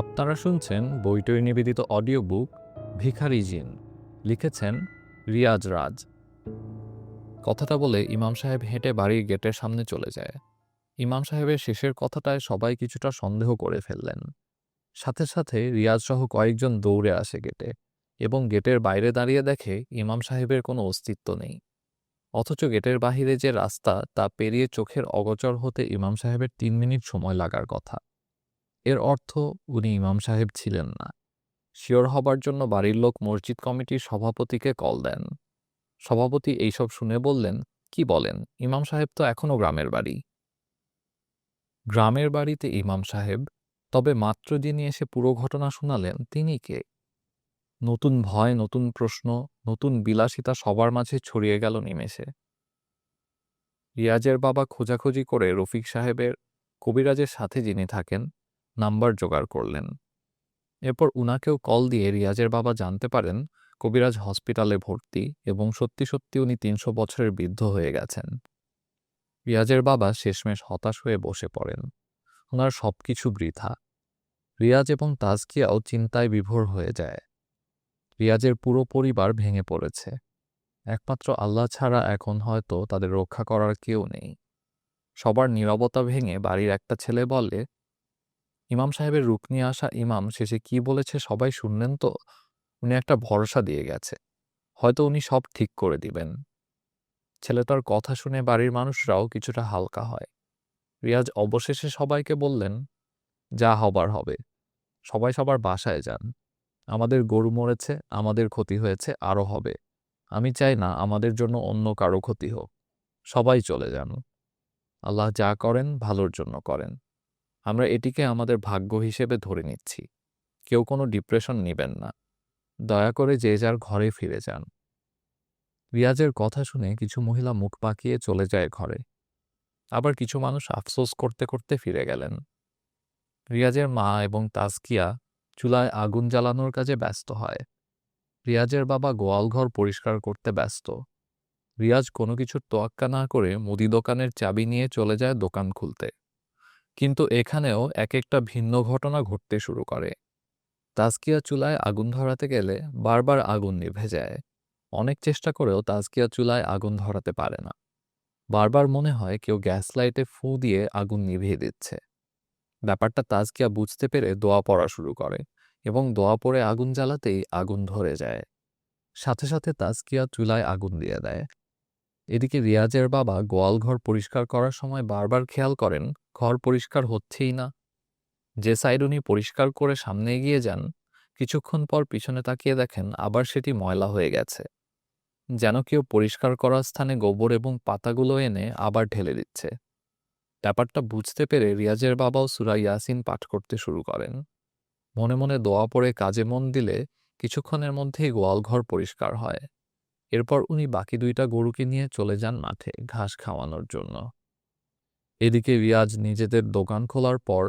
আপনারা শুনছেন বইটই নিবেদিত অডিও বুক ভিখারি জিন। লিখেছেন রিয়াজ রাজ। কথাটা বলে ইমাম সাহেব হেঁটে বাড়ির গেটের সামনে চলে যায়। ইমাম সাহেবের শেষের কথাটায় সবাই কিছুটা সন্দেহ করে ফেললেন। সাথে সাথে রিয়াজ সহ কয়েকজন দৌড়ে আসে গেটে এবং গেটের বাইরে দাঁড়িয়ে দেখে ইমাম সাহেবের কোনো অস্তিত্ব নেই। অথচ গেটের বাহিরে যে রাস্তা তা পেরিয়ে চোখের অগোচর হতে ইমাম সাহেবের 3 মিনিট সময় লাগার কথা। এর অর্থ উনি ইমাম সাহেব ছিলেন না। শিওর হবার জন্য বাড়ির লোক মসজিদ কমিটির সভাপতিকে কল দেন। সভাপতি এইসব শুনে বললেন, কি বলেন, ইমাম সাহেব তো এখনো গ্রামের বাড়ি। গ্রামের বাড়িতে ইমাম সাহেব? তবে মাত্র যিনি এসে পুরো ঘটনা শোনালেন তিনি কে? নতুন ভয়, নতুন প্রশ্ন, নতুন বিলাসিতা সবার মাঝে ছড়িয়ে গেল নিমেষে। রিয়াজের বাবা খোঁজাখুঁজি করে রফিক সাহেবের, কবিরাজের সাথে যিনি থাকেন, নাম্বার জোগাড় করলেন। এরপর উনাকেও কল দিয়ে রিয়াজের বাবা জানতে পারেন কবিরাজ হসপিটালে ভর্তি এবং সত্যি সত্যি উনি 300 বছরের বৃদ্ধ হয়ে গেছেন। রিয়াজের বাবা শেষমেশ হতাশ হয়ে বসে পড়েন। ওনার সবকিছু বৃথা। রিয়াজ এবং তাজকিয়াও চিন্তায় বিভোর হয়ে যায়। রিয়াজের পুরো পরিবার ভেঙে পড়েছে। একমাত্র আল্লাহ ছাড়া এখন হয়তো তাদের রক্ষা করার কেউ নেই। সবার নীরবতা ভেঙে বাড়ির একটা ছেলে বলে, ইমাম সাহেবের রূপ নিয়ে আসা ইমাম শেষে কি বলেছে সবাই শুনলেন তো? উনি একটা ভরসা দিয়ে গেছে, হয়তো উনি সব ঠিক করে দিবেন। ছেলেটার কথা শুনে বাড়ির মানুষরাও কিছুটা হালকা হয়। রিয়াজ অবশেষে সবাইকে বললেন, যা হবার হবে, সবাই সবার বাসায় যান। আমাদের গরু মরেছে, আমাদের ক্ষতি হয়েছে, আরও হবে। আমি চাই না আমাদের জন্য অন্য কারো ক্ষতি হোক। সবাই চলে যান। আল্লাহ যা করেন ভালোর জন্য করেন। আমরা এটিকে আমাদের ভাগ্য হিসেবে ধরে নিচ্ছি। কেউ কোনো ডিপ্রেশন নেবেন না। দয়া করে যে যার ঘরে ফিরে যান। রিয়াজের কথা শুনে কিছু মহিলা মুখ পাকিয়ে চলে যায় ঘরে। আবার কিছু মানুষ আফসোস করতে করতে ফিরে গেলেন। রিয়াজের মা এবং তাজকিয়া চুলায় আগুন জ্বালানোর কাজে ব্যস্ত হয়। রিয়াজের বাবা গোয়ালঘর পরিষ্কার করতে ব্যস্ত। রিয়াজ কোনো কিছুর তোয়াক্কা না করে মুদি দোকানের চাবি নিয়ে চলে যায় দোকান খুলতে। কিন্তু এখানেও এক একটা ভিন্ন ঘটনা ঘটতে শুরু করে। তাজকিয়া চুলায় আগুন ধরাতে গেলে বারবার আগুন নিভে যায়। অনেক চেষ্টা করেও তাজকিয়া চুলায় আগুন ধরাতে পারে না। বারবার মনে হয় কেউ গ্যাস লাইটে ফু দিয়ে আগুন নিভিয়ে দিচ্ছে। ব্যাপারটা তাজকিয়া বুঝতে পেরে দোয়া পড়া শুরু করে এবং দোয়া পড়ে আগুন জ্বালাতেই আগুন ধরে যায়। সাথে সাথে তাজকিয়া চুলায় আগুন দিয়ে দেয়। এদিকে রিয়াজের বাবা গোয়ালঘর পরিষ্কার করার সময় বারবার খেয়াল করেন ঘর পরিষ্কার হচ্ছেই না। যে সাইড উনি পরিষ্কার করে সামনে এগিয়ে যান, কিছুক্ষণ পর পিছনে তাকিয়ে দেখেন আবার সেটি ময়লা হয়ে গেছে। যেন কেউ পরিষ্কার করার স্থানে গোবর এবং পাতাগুলো এনে আবার ঢেলে দিচ্ছে। ব্যাপারটা বুঝতে পেরে রিয়াজের বাবাও সূরা ইয়াসিন পাঠ করতে শুরু করেন। মনে মনে দোয়া পড়ে কাজে মন দিলে কিছুক্ষণের মধ্যেই গোয়ালঘর পরিষ্কার হয়। এরপর উনি বাকি 2টা গরুকে নিয়ে চলে যান মাঠে ঘাস খাওয়ানোর জন্য। এদিকে রিয়াজ নিজেদের দোকান খোলার পর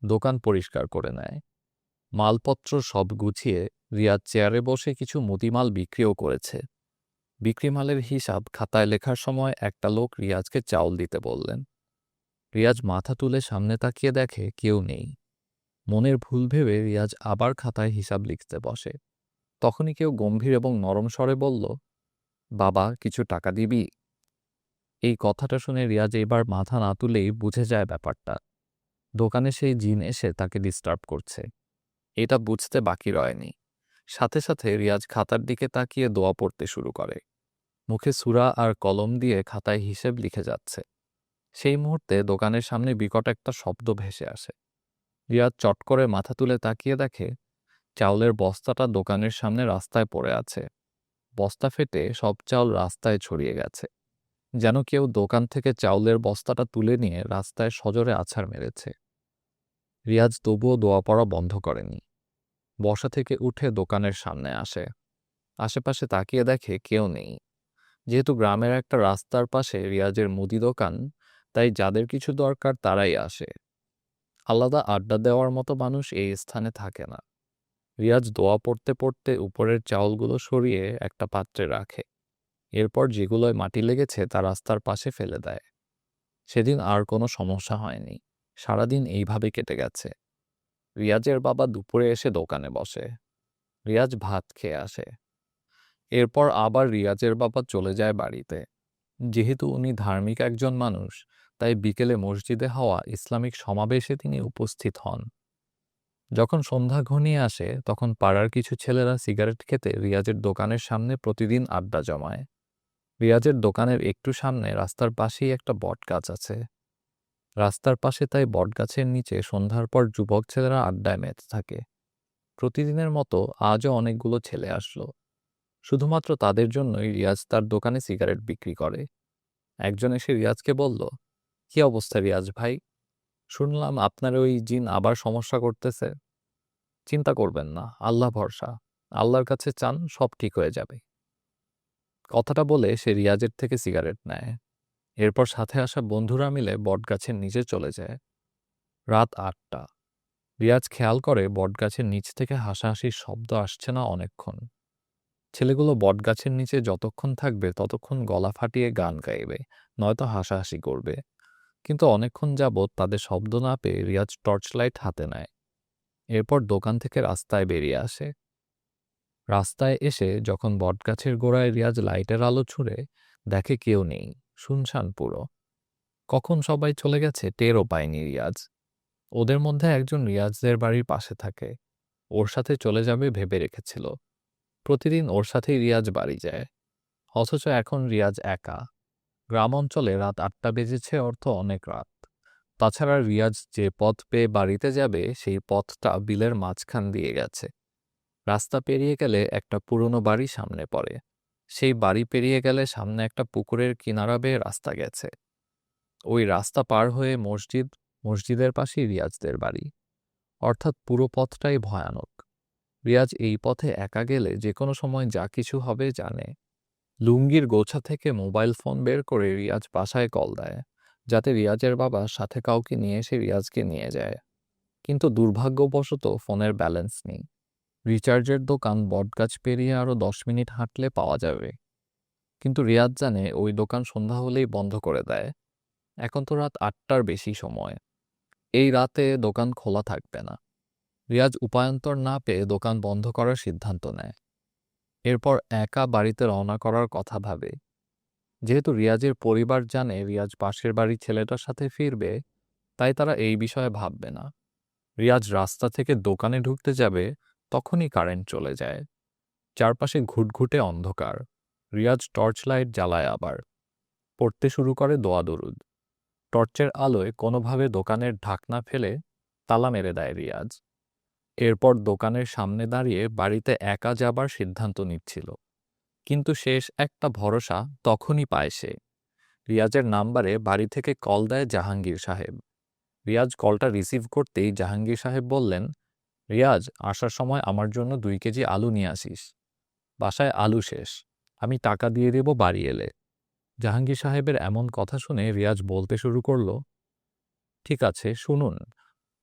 দোকান পরিষ্কার করে নেয়। মালপত্র সব গুছিয়ে রিয়াজ চেয়ারে বসে কিছু মুদিমাল বিক্রিও করেছে। বিক্রি মালের হিসাব খাতায় লেখার সময় একটা লোক রিয়াজকে চাউল দিতে বললেন। রিয়াজ মাথা তুলে সামনে তাকিয়ে দেখে কেউ নেই। মনের ভুল ভেবে রিয়াজ আবার খাতায় হিসাব লিখতে বসে। তখনই কেউ গম্ভীর এবং নরম স্বরে বলল, বাবা কিছু টাকা দিবি? এই কথাটা শুনে রিয়াজ এবার মাথা না তুলেই বুঝে যায় ব্যাপারটা। দোকানে সেই জিন এসে তাকে ডিস্টার্ব করছে। এটা বুঝতে বাকি রয়নি। সাথে সাথে রিয়াজ খাতার দিকে তাকিয়ে দোয়া পড়তে শুরু করে। মুখে সূরা আর কলম দিয়ে খাতায় হিসেব লিখে যাচ্ছে। সেই মুহূর্তে দোকানের সামনে বিকট একটা শব্দ ভেসে আসে। রিয়াজ চট করে মাথা তুলে তাকিয়ে দেখে চাউলের বস্তাটা দোকানের সামনে রাস্তায় পড়ে আছে। বস্তা ফেটে সব চাউল রাস্তায় ছড়িয়ে গেছে। যেন কেউ দোকান থেকে চাউলের বস্তাটা তুলে নিয়ে রাস্তায় সজোরে আছাড় মেরেছে। রিয়াজ তবুও দোয়া পড়া বন্ধ করেনি। বসা থেকে উঠে দোকানের সামনে আসে। আশেপাশে তাকিয়ে দেখে কেউ নেই। যেহেতু গ্রামের একটা রাস্তার পাশে রিয়াজের মুদি দোকান, তাই যাদের কিছু দরকার তারাই আসে। আলাদা আড্ডা দেওয়ার মতো মানুষ এই স্থানে থাকে না। রিয়াজ দোয়া পড়তে পড়তে উপরের চাউলগুলো সরিয়ে একটা পাত্রে রাখে। এরপর যেগুলোয় মাটি লেগেছে তা রাস্তার পাশে ফেলে দেয়। সেদিন আর কোনো সমস্যা হয়নি। সারাদিন এইভাবে কেটে গেছে। রিয়াজের বাবা দুপুরে এসে দোকানে বসে। রিয়াজ ভাত খেয়ে আসে। এরপর আবার রিয়াজের বাবা চলে যায় বাড়িতে। যেহেতু উনি ধার্মিক একজন মানুষ, তাই বিকেলে মসজিদে হওয়া ইসলামিক সমাবেশে তিনি উপস্থিত হন। যখন সন্ধ্যা ঘনিয়ে আসে তখন পাড়ার কিছু ছেলেরা সিগারেট খেতে রিয়াজের দোকানের সামনে প্রতিদিন আড্ডা জমায়। রিয়াজের দোকানের একটু সামনে রাস্তার পাশেই একটা বটগাছ আছে। রাস্তার পাশে তাই বটগাছের নিচে সন্ধ্যার পর যুবক ছেলেরা আড্ডায় মেতে থাকে। প্রতিদিনের মতো আজও অনেকগুলো ছেলে আসলো। শুধুমাত্র তাদের জন্যই রিয়াজ তার দোকানে সিগারেট বিক্রি করে। একজন এসে রিয়াজকে বলল, কি অবস্থা রিয়াজ ভাই? শুনলাম আপনার ওই জিন আবার সমস্যা করতেছে। চিন্তা করবেন না, আল্লাহ ভরসা। আল্লাহর কাছে চান, সব ঠিক হয়ে যাবে। কথাটা বলে সে রিয়াজের থেকে সিগারেট নেয়। এরপর সাথে আসা বন্ধুরা মিলে বটগাছের নিচে চলে যায়। রাত ৮টা। রিয়াজ খেয়াল করে বটগাছের নিচ থেকে হাসাহাসির শব্দ আসছে না অনেকক্ষণ। ছেলেগুলো বটগাছের নিচে যতক্ষণ থাকবে ততক্ষণ গলা ফাটিয়ে গান গাইবে, নয়তো হাসাহাসি করবে। কিন্তু অনেকক্ষণ যাবৎ তাদের শব্দ না পেয়ে রিয়াজ টর্চ লাইট হাতে নেয়। এরপর দোকান থেকে রাস্তায় বেরিয়ে আসে। রাস্তায় এসে যখন বটগাছের গোড়ায় রিয়াজ লাইটের আলো ছুঁড়ে, দেখে কেউ নেই, শুনশান পুরো। কখন সবাই চলে গেছে টেরও পায়নি রিয়াজ। ওদের মধ্যে একজন রিয়াজদের বাড়ির পাশে থাকে। ওর সাথে চলে যাবে ভেবে রেখেছিল। প্রতিদিন ওর সাথেই রিয়াজ বাড়ি যায়। অথচ এখন রিয়াজ একা। গ্রাম অঞ্চলে রাত ৮টা বেজেছে অর্থ অনেক রাত। তাছাড়া রিয়াজ যে পথ পেয়ে বাড়িতে যাবে সেই পথটা বিলের মাঝখান দিয়ে গেছে। রাস্তা পেরিয়ে গেলে একটা পুরনো বাড়ি সামনে পড়ে। সেই বাড়ি পেরিয়ে গেলে সামনে একটা পুকুরের কিনারা বেয়ে রাস্তা গেছে। ওই রাস্তা পার হয়ে মসজিদ, মসজিদের পাশেই রিয়াজদের বাড়ি। অর্থাৎ পুরো পথটাই ভয়ানক। রিয়াজ এই পথে একা গেলে যে কোনো সময় যা কিছু হবে জানে। লুঙ্গির গোছা থেকে মোবাইল ফোন বের করে রিয়াজ বাসায় কল দেয়, যাতে রিয়াজের বাবা সাথে কাউকে নিয়ে এসে রিয়াজকে নিয়ে যায়। কিন্তু দুর্ভাগ্যবশত ফোনের ব্যালেন্স নেই। রিচার্জের দোকান বটগাছ পেরিয়ে আরও 10 মিনিট হাঁটলে পাওয়া যাবে। কিন্তু রিয়াজ জানে ওই দোকান সন্ধ্যা হলেই বন্ধ করে দেয়। এখন তো রাত ৮টার বেশি সময়। এই রাতে দোকান খোলা থাকবে না। রিয়াজ উপায়ান্তর না পেয়ে দোকান বন্ধ করার সিদ্ধান্ত নেয়। এরপর একা বাড়িতে রওনা করার কথা ভাবে। যেহেতু রিয়াজের পরিবার জানে রিয়াজ পাশের বাড়ির ছেলেটার সাথে ফিরবে, তাই তারা এই বিষয়ে ভাববে না। রিয়াজ রাস্তা থেকে দোকানে ঢুকতে যাবে, তখনই কারেন্ট চলে যায়। চারপাশে ঘুটঘুটে অন্ধকার। রিয়াজ টর্চ লাইট জ্বালায় আবার। পড়তে শুরু করে দোয়া দরুদ। টর্চের আলোয় কোনোভাবে দোকানের ঢাকনা ফেলে তালা মেরে দেয় রিয়াজ। এরপর দোকানের সামনে দাঁড়িয়ে বাড়িতে একা যাবার সিদ্ধান্ত নিচ্ছিল। কিন্তু শেষ একটা ভরসা তখনই পায় সে। রিয়াজের নাম্বারে বাড়ি থেকে কল দেয় জাহাঙ্গীর সাহেব। রিয়াজ কলটা রিসিভ করতেই জাহাঙ্গীর সাহেব বললেন, রিয়াজ, আসার সময় আমার জন্য 2 কেজি আলু নিয়ে আসিস। বাসায় আলু শেষ। আমি টাকা দিয়ে দেব বাড়ি এলে। জাহাঙ্গীর সাহেবের এমন কথা শুনে রিয়াজ বলতে শুরু করল, ঠিক আছে, শুনুন,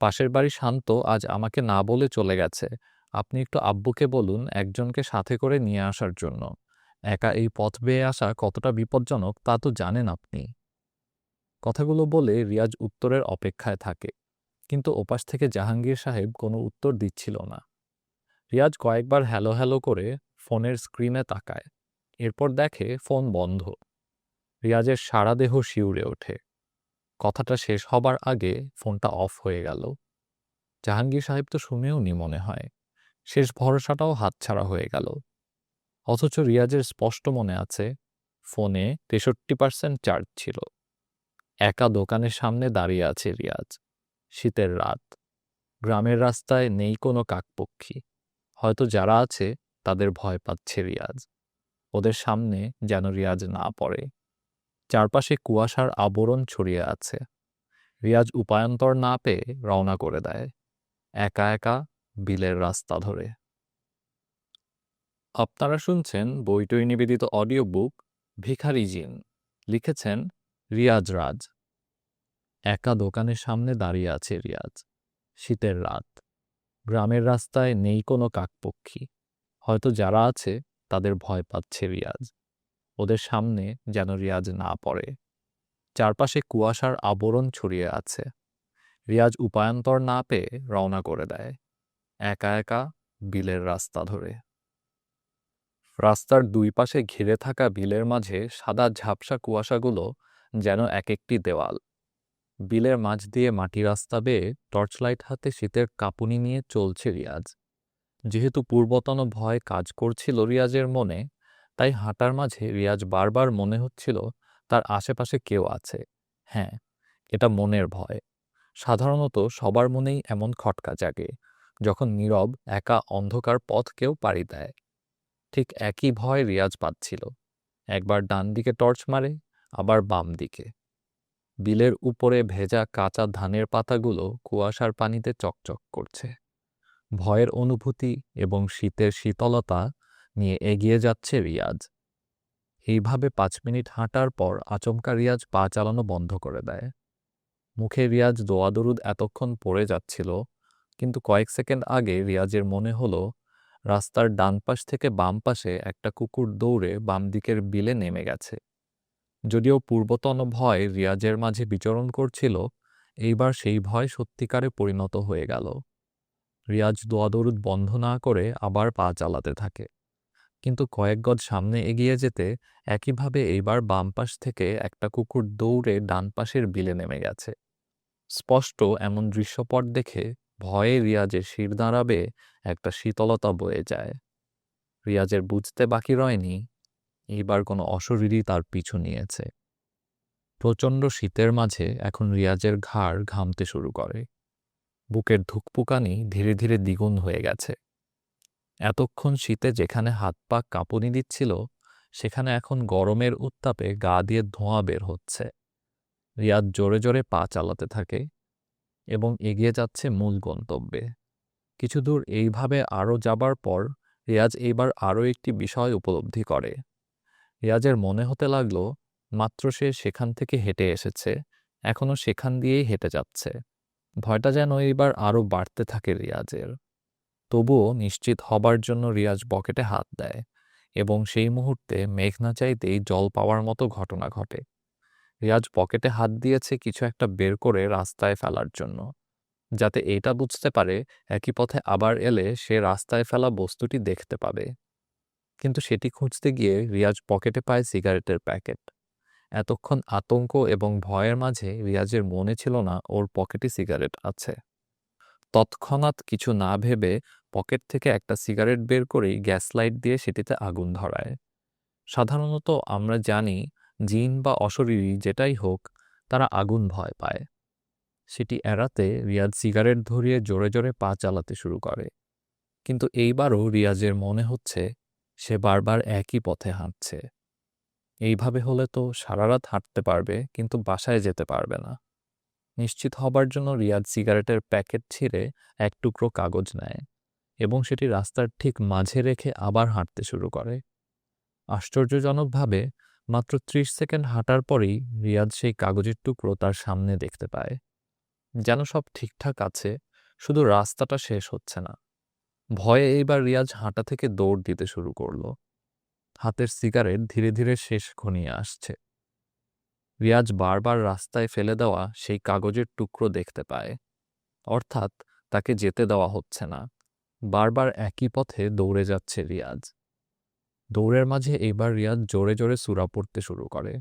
পাশের বাড়ি শান্ত আজ আমাকে না বলে চলে গেছে। আপনি একটু আব্বুকে বলুন একজনকে সাথে করে নিয়ে আসার জন্য। একা এই পথ বেয়ে আসা কতটা বিপজ্জনক তা তো জানেন আপনি। কথাগুলো বলে রিয়াজ উত্তরের অপেক্ষায় থাকে। কিন্তু ওপাশ থেকে জাহাঙ্গীর সাহেব কোনো উত্তর দিচ্ছিল না। রিয়াজ কয়েকবার হ্যালো হ্যালো করে ফোনের স্ক্রিনে তাকায়। এরপর দেখে ফোন বন্ধ। রিয়াজের সারা দেহ শিউরে ওঠে। কথাটা শেষ হবার আগে ফোনটা অফ হয়ে গেল। জাহাঙ্গীর সাহেব তো শুনেওনি মনে হয়। শেষ ভরসাটাও হাতছাড়া হয়ে গেল। অথচ রিয়াজের স্পষ্ট মনে আছে, ফোনে 63% চার্জ ছিল। একা দোকানের সামনে দাঁড়িয়ে আছে রিয়াজ। শীতের রাত। গ্রামের রাস্তায় নেই কোনো কাকপক্ষী। হয়তো যারা আছে তাদের ভয় পাচ্ছে রিয়াজ। ওদের সামনে যেন রিয়াজ না পড়ে। চারপাশে কুয়াশার আবরণ ছড়িয়ে আছে। রিয়াজ উপায়ান্তর না পেয়ে রওনা করে দেয়, একা একা বিলের রাস্তা ধরে। আপনারা শুনছেন বইটই নিবেদিত অডিও বুক ভিখারি জিন। লিখেছেন রিয়াজ রাজ। একা দোকানের সামনে দাঁড়িয়ে আছে রিয়াজ। শীতের রাত। গ্রামের রাস্তায় নেই কোনো কাকপক্ষী। হয়তো যারা আছে তাদের ভয় পাচ্ছে রিয়াজ। ওদের সামনে যেন রিয়াজ না পড়ে। চারপাশে কুয়াশার আবরণ ছড়িয়ে আছে। রিয়াজ উপায়ান্তর না পেয়ে রওনা করে দেয়, একা একা বিলের রাস্তা ধরে। রাস্তার দুই পাশে ঘিরে থাকা বিলের মাঝে সাদা ঝাপসা কুয়াশাগুলো যেন এক একটি দেওয়াল। বিলের মাঝ দিয়ে মাটি রাস্তা বেয়ে টর্চলাইট হাতে শীতের কাঁপুনি নিয়ে চলছে রিয়াজ। যেহেতু পূর্বতন ভয় কাজ করছিল রিয়াজের মনে, তাই হাঁটার মাঝে রিয়াজ বারবার মনে হচ্ছিল তার আশেপাশে কেউ আছে। হ্যাঁ, এটা মনের ভয়। সাধারণত সবার মনেই এমন খটকা জাগে যখন নীরব একা অন্ধকার পথ কেউ পাড়ি দেয়। ঠিক একই ভয় রিয়াজ পাচ্ছিল। একবার ডান দিকে টর্চ মারে, আবার বাম দিকে। বিলের উপরে ভেজা কাঁচা ধানের পাতাগুলো কুয়াশার পানিতে চকচক করছে। ভয়ের অনুভূতি এবং শীতের শীতলতা নিয়ে এগিয়ে যাচ্ছে রিয়াজ। এইভাবে 5 মিনিট হাঁটার পর আচমকা রিয়াজ পা চালানো বন্ধ করে দেয়। মুখে রিয়াজ দোয়া দরুদ এতক্ষণ পড়ে যাচ্ছিল, কিন্তু কয়েক সেকেন্ড আগে রিয়াজের মনে হলো রাস্তার ডান পাশ থেকে বাম পাশে একটা কুকুর দৌড়ে বাম দিকের বিলে নেমে গেছে। যদিও পূর্বতন ভয় রিয়াজের মাঝে বিচরণ করছিল, এইবার সেই ভয় সত্যিকারে পরিণত হয়ে গেল। রিয়াজ দোয়া দরুদ বন্ধ না করে আবার পা চালাতে থাকে, কিন্তু কয়েক গজ সামনে এগিয়ে যেতে একইভাবে এইবার বাম পাশ থেকে একটা কুকুর দৌড়ে ডান পাশের বিলে নেমে গেছে। স্পষ্ট এমন দৃশ্যপট দেখে ভয়ে রিয়াজের শিরদাঁড়া বেয়ে একটা শীতলতা বয়ে যায়। রিয়াজের বুঝতে বাকি রয়নি এইবার কোনো অশরীরই তার পিছু নিয়েছে। প্রচণ্ড শীতের মাঝে এখন রিয়াজের ঘাড় ঘামতে শুরু করে। বুকের ধুকপুকানি ধীরে ধীরে দ্বিগুণ হয়ে গেছে। এতক্ষণ শীতে যেখানে হাত পা কাঁপুনি দিচ্ছিল, সেখানে এখন গরমের উত্তাপে গা দিয়ে ধোঁয়া বের হচ্ছে। রিয়াজ জোরে জোরে পা চালাতে থাকে এবং এগিয়ে যাচ্ছে মূল গন্তব্যে। কিছু দূর এইভাবে আরও যাবার পর রিয়াজ এইবার আরও একটি বিষয় উপলব্ধি করে। রিয়াজের মনে হতে লাগলো মাত্র সে সেখান থেকে হেঁটে এসেছে, এখনও সেখান দিয়েই হেঁটে যাচ্ছে। ভয়টা যেন এইবার আরও বাড়তে থাকে রিয়াজের। তবুও নিশ্চিত হবার জন্য রিয়াজ পকেটে হাত দেয় এবং সেই মুহূর্তে মেঘ না চাইতেই জল পাওয়ার মতো ঘটনা ঘটে। রিয়াজ পকেটে হাত দিয়েছে কিছু একটা বের করে রাস্তায় ফেলার জন্য, যাতে এটা বুঝতে পারে একই পথে আবার এলে সে রাস্তায় ফেলা বস্তুটি দেখতে পাবে। কিন্তু সেটি খুঁজতে গিয়ে রিয়াজ পকেটে পায় সিগারেটের প্যাকেট। এতক্ষণ আতঙ্ক এবং ভয়ের মাঝে রিয়াজের মনে ছিল না ওর পকেটে সিগারেট আছে। তৎক্ষণাৎ কিছু না ভেবে পকেট থেকে একটা সিগারেট বের করেই গ্যাস লাইট দিয়ে সেটিতে আগুন ধরায়। সাধারণত আমরা জানি জিন বা অশরীরী যেটাই হোক, তারা আগুন ভয় পায়। সেটি এড়াতে রিয়াজ সিগারেট ধরিয়ে জোরে জোরে পা চালাতে শুরু করে। কিন্তু এইবারও রিয়াজের মনে হচ্ছে সে বারবার একই পথে হাঁটছে। এইভাবে হলে তো সারা রাত হাঁটতে পারবে, কিন্তু বাসায় যেতে পারবে না। নিশ্চিত হবার জন্য রিয়াজ সিগারেটের প্যাকেট ছিঁড়ে এক টুকরো কাগজ নেয় এবং সেটি রাস্তার ঠিক মাঝে রেখে আবার হাঁটতে শুরু করে। আশ্চর্যজনকভাবে মাত্র 30 সেকেন্ড হাঁটার পরেই রিয়াজ সেই কাগজের টুকরো তার সামনে দেখতে পায়। যেন সব ঠিকঠাক আছে, শুধু রাস্তাটা শেষ হচ্ছে না। ভয়ে এইবার রিয়াজ হাঁটা থেকে দৌড় দিতে শুরু করলো। হাতের সিগারেট ধীরে ধীরে শেষ ঘনিয়ে আসছে। রিয়াজ বারবার রাস্তায় ফেলে দেওয়া সেই কাগজের টুকরো দেখতে পায়, অর্থাৎ তাকে যেতে দেওয়া হচ্ছে না। বারবার একই পথে দৌড়ে যাচ্ছে রিয়াজ। দৌড়ের মাঝে এইবার রিয়াজ জোরে জোরে সূরা পড়তে শুরু করে।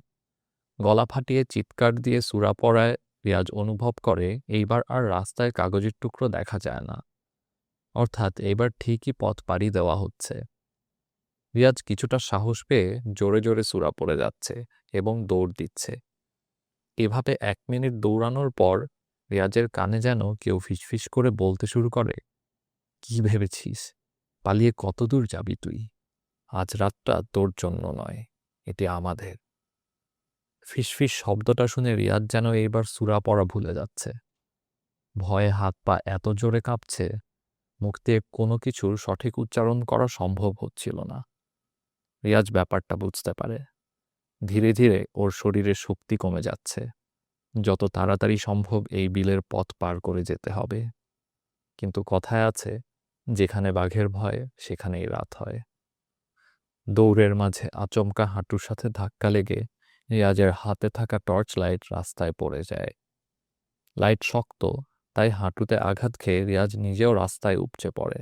গলা ফাটিয়ে চিৎকার দিয়ে সূরা পড়ায় রিয়াজ অনুভব করে এইবার আর রাস্তায় কাগজের টুকরো দেখা যায় না, অর্থাৎ এইবার ঠিকই পথ পাড়ি দেওয়া হচ্ছে। রিয়াজ কিছুটা সাহস পেয়ে জোরে জোরে সূরা পড়ে যাচ্ছে এবং দৌড় দিচ্ছে। এভাবে 1 মিনিট দৌড়ানোর পর রিয়াজের কানে যেন কেউ ফিসফিস করে বলতে শুরু করে, কি ভেবেছিস পালিয়ে কত দূর যাবি তুই? আজ রাতটা তোর জন্য নয়, এটি আমাদের। ফিসফিস শব্দটা শুনে রিয়াজ যেন এইবার সূরা পড়া ভুলে যাচ্ছে। ভয়ে হাত পা এত জোরে কাঁপছে, মুখ দিয়ে কোনো কিছুর সঠিক উচ্চারণ করা সম্ভব হচ্ছিল না। রিয়াজ ব্যাপারটা বুঝতে পারে। ধীরে ধীরে ওর শরীরে শক্তি কমে যাচ্ছে। যত তাড়াতাড়ি সম্ভব এই বিলের পথ পার করে যেতে হবে। কিন্তু কথায় আছে, যেখানে বাঘের ভয় সেখানেই রাত হয়। দৌড়ের মাঝে আচমকা হাঁটুর সাথে ধাক্কা লেগে রিয়াজের হাতে থাকা টর্চ লাইট রাস্তায় পড়ে যায়। লাইট শক্ত, তাই হাঁটুতে আঘাত খেয়ে রিয়াজ নিজেও রাস্তায় উপচে পড়ে।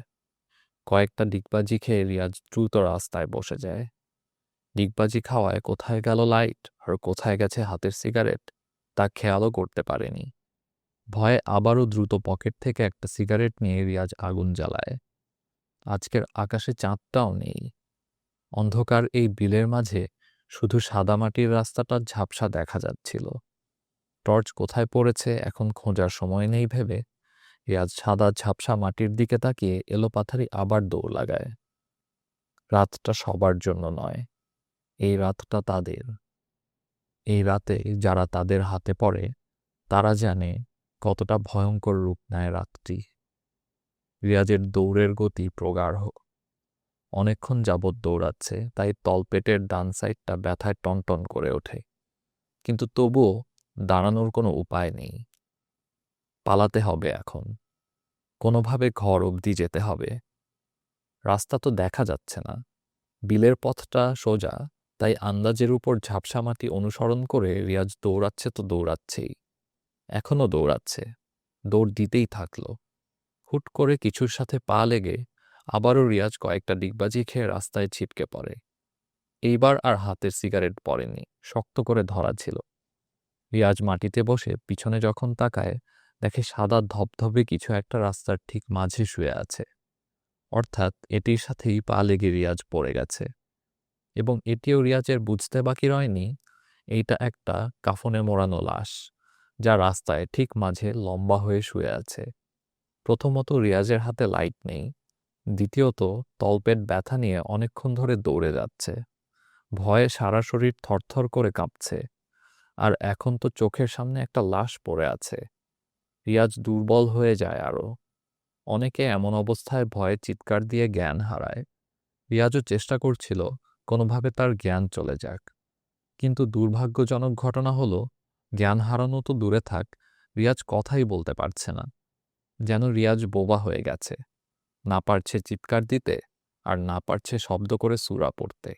কয়েকটা ডিগবাজি খেয়ে রিয়াজ দ্রুত রাস্তায় বসে যায়। ডিগবাজি খাওয়ায় কোথায় গেল লাইট আর কোথায় গেছে হাতের সিগারেট তা খেয়ালও করতে পারেনি। ভয়ে আবারও দ্রুত পকেট থেকে একটা সিগারেট নিয়ে রিয়াজ আগুন জ্বালায়। আজকের আকাশে চাঁদটাও নেই। অন্ধকার এই বিলের মাঝে শুধু সাদামাটির রাস্তাটা ঝাপসা দেখা যাচ্ছিল। টর্চ কোথায় পড়েছে এখন খোঁজার সময় নেই ভেবে রিয়াজ সাদা ঝাপসা মাটির দিকে তাকিয়ে এলোপাথারি আবার দৌড় লাগায়। রাতটা সবার জন্য নয়, এই রাতটা তাদের। এই রাতে যারা তাদের হাতে পড়ে তারা জানে কতটা ভয়ঙ্কর রূপ নেয় রাতটি। রিয়াজের দৌড়ের গতি প্রগাঢ়। অনেকক্ষণ যাবৎ দৌড়াচ্ছে, তাই তলপেটের ডান সাইডটা ব্যথায় টনটন করে ওঠে। কিন্তু তবুও দাঁড়ানোর কোনো উপায় নেই। পালাতে হবে এখন, কোনোভাবে ঘর অবধি যেতে হবে। রাস্তা তো দেখা যাচ্ছে না, বিলের পথটা সোজা, তাই আন্দাজের উপর ঝাপসা মাটি অনুসরণ করে রিয়াজ দৌড়াচ্ছে তো দৌড়াচ্ছেই। এখনও দৌড়াচ্ছে, দৌড় দিতেই থাকল। হুট করে কিছুর সাথে পা লেগে আবারও রিয়াজ কয়েকটা ডিগবাজি খেয়ে রাস্তায় ছিটকে পড়ে। এইবার আর হাতের সিগারেট পড়েনি, শক্ত করে ধরা ছিল। রিয়াজ মাটিতে বসে পিছনে যখন তাকায় দেখে সাদা ধবধবে কিছু একটা রাস্তার ঠিক মাঝে শুয়ে আছে। অর্থাৎ এটির সাথেই পা লেগে রিয়াজ পড়ে গেছে। এবং এটিও রিয়াজের বুঝতে বাকি রয়নি এইটা একটা কাফনে মোড়ানো লাশ, যা রাস্তায় ঠিক মাঝে লম্বা হয়ে শুয়ে আছে। প্রথমত রিয়াজের হাতে লাইট নেই, দ্বিতীয়ত তলপেট ব্যথা নিয়ে অনেকক্ষণ ধরে দৌড়ে যাচ্ছে। ভয়ে সারা শরীর থরথর করে কাঁপছে। আর এখন তো চোখের সামনে একটা লাশ পড়ে আছে। রিয়াজ দুর্বল হয়ে যায় আরও। অনেকে এমন অবস্থায় ভয়ে চিৎকার দিয়ে জ্ঞান হারায়। রিয়াজও চেষ্টা করছিল কোনোভাবে তার জ্ঞান চলে যাক। কিন্তু দুর্ভাগ্যজনক ঘটনা হলো, জ্ঞান হারানো তো দূরে থাক, রিয়াজ কথাই বলতে পারছে না। যেন রিয়াজ বোবা হয়ে গেছে, না পারছে চিৎকার দিতে আর না পারছে শব্দ করে সূরা পড়তে।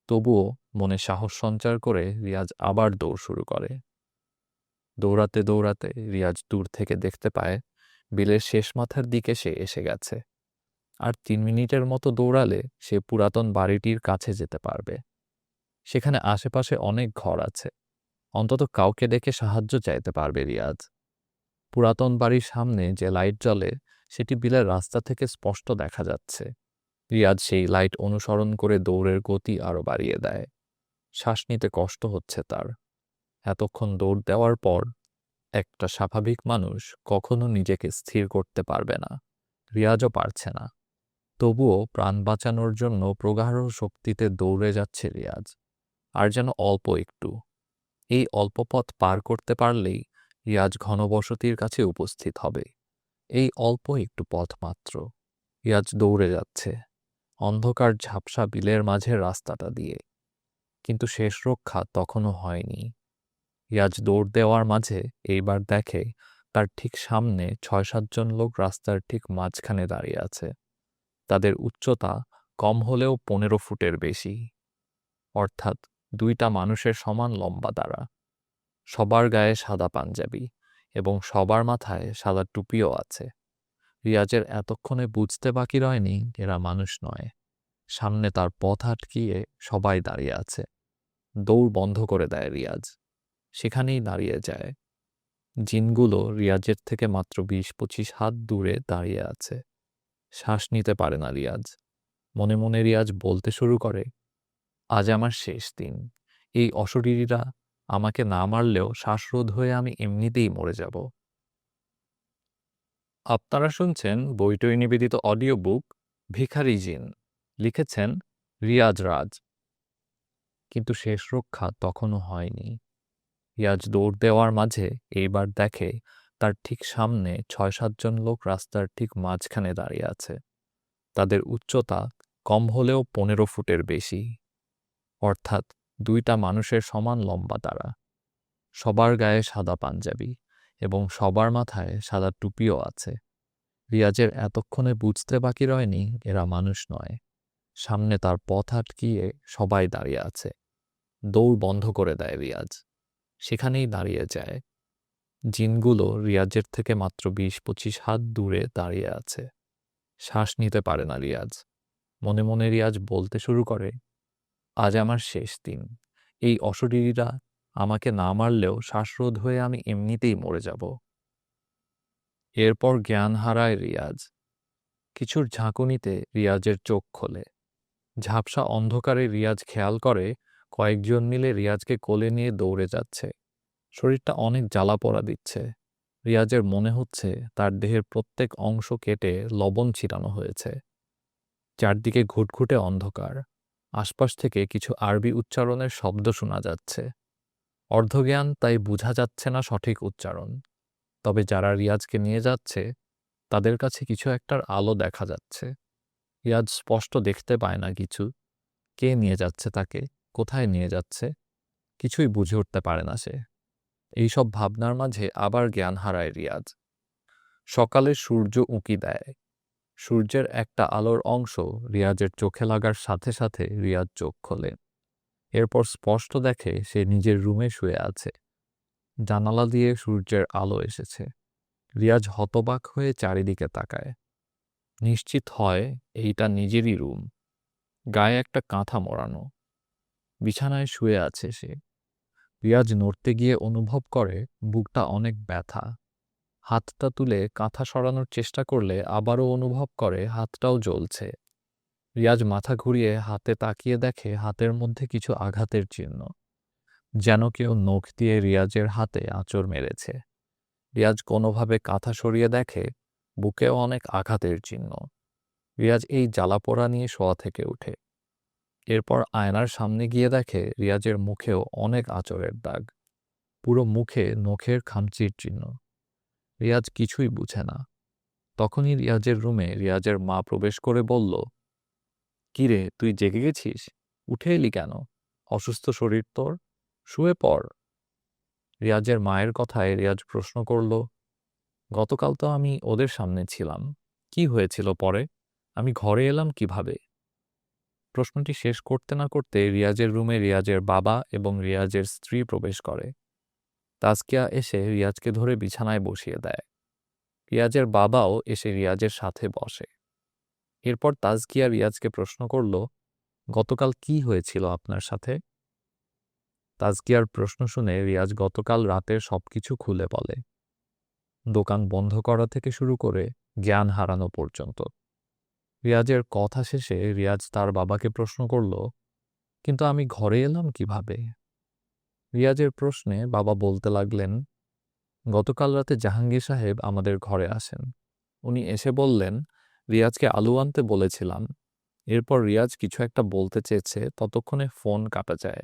তবুও মনে সাহস সঞ্চার করে রিয়াজ আবার দৌড় শুরু করে। দৌড়াতে দৌড়াতে রিয়াজ দূর থেকে দেখতে পায় বিলের শেষ মাথার দিকে সে এসে গেছে। আর 3 মিনিটের মতো দৌড়ালে সে পুরাতন বাড়িটির কাছে যেতে পারবে। সেখানে আশেপাশে অনেক ঘর আছে, অন্তত কাউকে ডেকে সাহায্য চাইতে পারবে রিয়াজ। পুরাতন বাড়ির সামনে যে লাইট জ্বলে সেটি বিলের রাস্তা থেকে স্পষ্ট দেখা যাচ্ছে। রিয়াজ সেই লাইট অনুসরণ করে দৌড়ের গতি আরও বাড়িয়ে দেয়। শ্বাস নিতে কষ্ট হচ্ছে তার। এতক্ষণ দৌড় দেওয়ার পর একটা স্বাভাবিক মানুষ কখনো নিজেকে স্থির করতে পারবে না, রিয়াজও পারছে না। তবুও প্রাণ বাঁচানোর জন্য প্রগাঢ় শক্তিতে দৌড়ে যাচ্ছে রিয়াজ। আর যেন অল্প একটু, এই অল্প পথ পার করতে পারলেই রিয়াজ ঘনবসতির কাছে উপস্থিত হবে। এই অল্প একটু পথ মাত্র। রিয়াজ দৌড়ে যাচ্ছে অন্ধকার ঝাপসা বিলের মাঝের রাস্তাটা দিয়ে। কিন্তু শেষ রক্ষা তখনও হয়নি। রিয়াজ দৌড় দেওয়ার মাঝে এইবার দেখে তার ঠিক সামনে 6-7 জন লোক রাস্তার ঠিক মাঝখানে দাঁড়িয়ে আছে। তাদের উচ্চতা কম হলেও 15 ফুটের বেশি। অর্থাৎ 2টা মানুষের সমান লম্বা তারা। সবার গায়ে সাদা পাঞ্জাবি এবং সবার মাথায় সাদা টুপিও আছে। রিয়াজের এতক্ষণে বুঝতে বাকি রয়নি এরা মানুষ নয়। সামনে তার পথ আটকিয়ে সবাই দাঁড়িয়ে আছে। দৌড় বন্ধ করে দেয় রিয়াজ, সেখানেই দাঁড়িয়ে যায়। জিনগুলো রিয়াজের থেকে মাত্র 20-25 হাত দূরে দাঁড়িয়ে আছে। শ্বাস নিতে পারে না রিয়াজ। মনে মনে রিয়াজ বলতে শুরু করে, আজ আমার শেষ দিন। এই অশরীরীরা আমাকে না মারলেও শ্বাসরোধ হয়ে আমি এমনিতেই মরে যাব। আপনারা শুনছেন বইটই নিবেদিত অডিও বুক ভিখারি জিন, লিখেছেন রিয়াজ রাজ। কিন্তু শেষ রক্ষা তখনও হয়নি। রিয়াজ দৌড় দেওয়ার মাঝে এইবার দেখে তার ঠিক সামনে 6-7 জন লোক রাস্তার ঠিক মাঝখানে দাঁড়িয়ে আছে। তাদের উচ্চতা কম হলেও 15 ফুটের বেশি। অর্থাৎ 2টা মানুষের সমান লম্বা তারা। সবার গায়ে সাদা পাঞ্জাবি এবং সবার মাথায় সাদা টুপিও আছে। রিয়াজের এতক্ষণে বুঝতে বাকি রয়নি এরা মানুষ নয়। সামনে তার পথ আটকিয়ে সবাই দাঁড়িয়ে আছে। দৌড় বন্ধ করে দেয় রিয়াজ, সেখানেই দাঁড়িয়ে যায়। জিনগুলো রিয়াজের থেকে মাত্র ২০-২৫ হাত দূরে দাঁড়িয়ে আছে। শ্বাস নিতে পারে না রিয়াজ। মনে মনে রিয়াজ বলতে শুরু করে, আজ আমার শেষ দিন। এই অশরীরীরা আমাকে না মারলেও শ্বাসরোধ হয়ে আমি এমনিতেই মরে যাব। এরপর জ্ঞান হারায় রিয়াজ। কিছুর ঝাঁকুনিতে রিয়াজের চোখ খোলে। ঝাপসা অন্ধকারে রিয়াজ খেয়াল করে কয়েকজন মিলে রিয়াজকে কোলে নিয়ে দৌড়ে যাচ্ছে। শরীরটা অনেক জ্বালা পোড়া দিচ্ছে। রিয়াজের মনে হচ্ছে তার দেহের প্রত্যেক অংশ কেটে লবণ ছিটানো হয়েছে। চারদিকে ঘুটঘুটে অন্ধকার। আশপাশ থেকে কিছু আরবি উচ্চারণের শব্দ শোনা যাচ্ছে। অর্ধজ্ঞান, তাই বোঝা যাচ্ছে না সঠিক উচ্চারণ। তবে যারা রিয়াজকে নিয়ে যাচ্ছে তাদের কাছে কিছু একটার আলো দেখা যাচ্ছে। রিয়াজ স্পষ্ট দেখতে পায় না কিছু। কে নিয়ে যাচ্ছে তাকে, কোথায় নিয়ে যাচ্ছে, কিছুই বুঝে উঠতে পারে না সে। এইসব ভাবনার মাঝে আবার জ্ঞান হারায় রিয়াজ। সকালে সূর্য উঁকি দেয়। সূর্যের একটা আলোর অংশ রিয়াজের চোখে লাগার সাথে সাথে রিয়াজ চোখ খোলে। এরপর স্পষ্ট দেখে সে নিজের রুমে শুয়ে আছে। জানালা দিয়ে সূর্যের আলো এসেছে। রিয়াজ হতবাক হয়ে চারিদিকে তাকায়। নিশ্চিত হয় এইটা নিজেরই রুম। গায়ে একটা কাঁথা মোড়ানো। বিছানায় শুয়ে আছে সে। রিয়াজ নড়তে গিয়ে অনুভব করে বুকটা অনেক ব্যথা। হাতটা তুলে কাঁথা সরানোর চেষ্টা করলে আবারও অনুভব করে হাতটাও জ্বলছে। রিয়াজ মাথা ঘুরিয়ে হাতে তাকিয়ে দেখে হাতের মধ্যে কিছু আঘাতের চিহ্ন। যেন কেউ নখ দিয়ে রিয়াজের হাতে আঁচড় মেরেছে। রিয়াজ কোনোভাবে কাঁথা সরিয়ে দেখে বুকেও অনেক আঘাতের চিহ্ন। রিয়াজ এই জ্বালাপোড়া নিয়ে শোয়া থেকে উঠে। এরপর আয়নার সামনে গিয়ে দেখে রিয়াজের মুখেও অনেক আঁচড়ের দাগ। পুরো মুখে নখের খামচির চিহ্ন। রিয়াজ কিছুই বুঝে না। তখনই রিয়াজের রুমে রিয়াজের মা প্রবেশ করে বলল, কিরে, তুই জেগে গেছিস? উঠে এলি কেন? অসুস্থ শরীর তোর, শুয়ে পড়। রিয়াজের মায়ের কথায় রিয়াজ প্রশ্ন করল, গতকাল তো আমি ওদের সামনে ছিলাম, কি হয়েছিল পরে? আমি ঘরে এলাম কিভাবে? প্রশ্নটি শেষ করতে না করতে রিয়াজের রুমে রিয়াজের বাবা এবং রিয়াজের স্ত্রী প্রবেশ করে। তাজকিয়া এসে রিয়াজকে ধরে বিছানায় বসিয়ে দেয়। রিয়াজের বাবাও এসে রিয়াজের সাথে বসে। এরপর তাজকিয়া রিয়াজকে প্রশ্ন করল, গতকাল কি হয়েছিল আপনার সাথে? তাজকিয়ার প্রশ্ন শুনে রিয়াজ গতকাল রাতের সবকিছু খুলে বলে। দোকান বন্ধ করা থেকে শুরু করে জ্ঞান হারানো পর্যন্ত। রিয়াজের কথা শেষে রিয়াজ তার বাবাকে প্রশ্ন করল, কিন্তু আমি ঘরে এলাম কিভাবে? রিয়াজের প্রশ্নে বাবা বলতে লাগলেন, গতকাল রাতে জাহাঙ্গীর সাহেব আমাদের ঘরে আসেন। উনি এসে বললেন, রিয়াজকে আলু আনতে বলেছিলাম। এরপর রিয়াজ কিছু একটা বলতে চেয়েছে, ততক্ষণে ফোন কাটা যায়।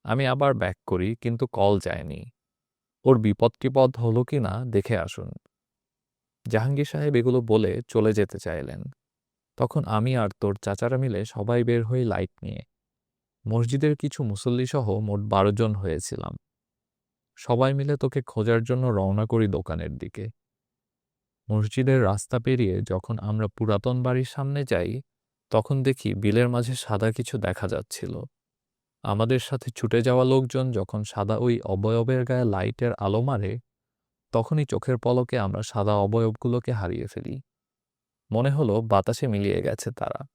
আমি আবার ব্যাক করি, কিন্তু কল যায়নি। ওর বিপদ টিপদ হলো কি না দেখে আসুন। জাহাঙ্গীর সাহেব এগুলো বলে চলে যেতে চাইলেন। তখন আমি আর তোর চাচারা মিলে সবাই বের হই লাইট নিয়ে। মসজিদের কিছু মুসল্লিসহ মোট ১২ জন হয়েছিলাম। সবাই মিলে তোকে খোঁজার জন্য রওনা করি দোকানের দিকে। মসজিদের রাস্তা পেরিয়ে যখন আমরা পুরাতন বাড়ির সামনে যাই, তখন দেখি বিলের মাঝে সাদা কিছু দেখা যাচ্ছিল। আমাদের সাথে ছুটে যাওয়া লোকজন যখন সাদা ওই অবয়বের গায়ে লাইটের আলো মারে, তখনই চোখের পলকে আমরা সাদা অবয়বগুলোকে হারিয়ে ফেলি। মনে হলো বাতাসে মিলিয়ে গেছে তারা।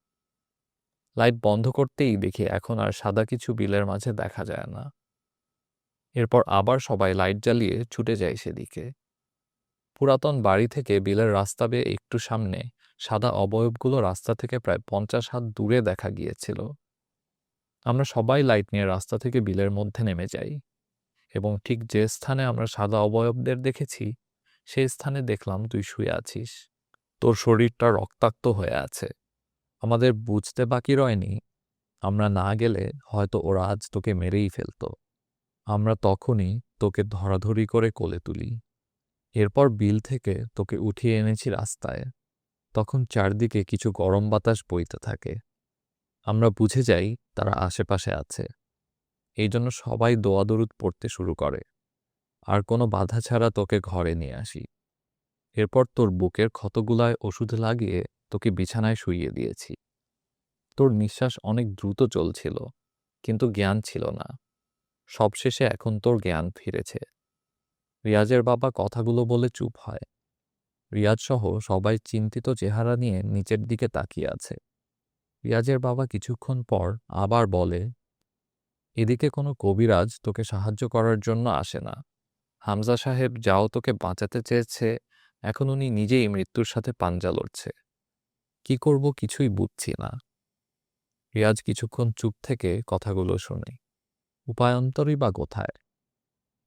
লাইট বন্ধ করতেই দেখি এখন আর সাদা কিছু বিলের মাঝে দেখা যায় না। এরপর আবার সবাই লাইট জ্বালিয়ে ছুটে যায় সেদিকে। পুরাতন বাড়ি থেকে বিলের রাস্তা বেয়ে একটু সামনে সাদা অবয়বগুলো রাস্তা থেকে প্রায় ৫০ হাত দূরে দেখা গিয়েছিল। আমরা সবাই লাইট নিয়ে রাস্তা থেকে বিলের মধ্যে নেমে যাই এবং ঠিক যে স্থানে আমরা সাদা অবয়বদের দেখেছি সেই স্থানে দেখলাম তুই শুয়ে আছিস। তোর শরীরটা রক্তাক্ত হয়ে আছে। আমাদের বুঝতে বাকি রয়নি, আমরা না গেলে হয়তো ওরা আজ তোকে মেরেই ফেলত। আমরা তখনই তোকে ধরাধরি করে কোলে তুলি। এরপর বিল থেকে তোকে উঠিয়ে এনেছি রাস্তায়। তখন চারদিকে কিছু গরম বাতাস বইতে থাকে। আমরা বুঝে যাই তারা আশেপাশে আছে। এই জন্য সবাই দোয়া দরুদ পড়তে শুরু করে। আর কোনো বাধা ছাড়া তোকে ঘরে নিয়ে আসি। এরপর তোর বুকের ক্ষতগুলায় ওষুধ লাগিয়ে তোকে বিছানায় শুইয়ে দিয়েছি। তোর নিঃশ্বাস অনেক দ্রুত চলছিল, কিন্তু জ্ঞান ছিল না। সবশেষে এখন তোর জ্ঞান ফিরেছে। রিয়াজের বাবা কথাগুলো বলে চুপ হয়। রিয়াজ সহ সবাই চিন্তিত চেহারা নিয়ে নিচের দিকে তাকিয়ে আছে। রিয়াজের বাবা কিছুক্ষণ পর আবার বলে, এদিকে কোনো কবিরাজ তোকে সাহায্য করার জন্য আসে না। হামজা সাহেব যাও তোকে বাঁচাতে চেয়েছে, এখন উনি নিজেই মৃত্যুর সাথে পাঞ্জা লড়ছে। কি করব কিছুই বুঝছি না। রিয়াজ কিছুক্ষণ চুপ থেকে কথাগুলো শোনে। উপায়ন্তরই বা কোথায়?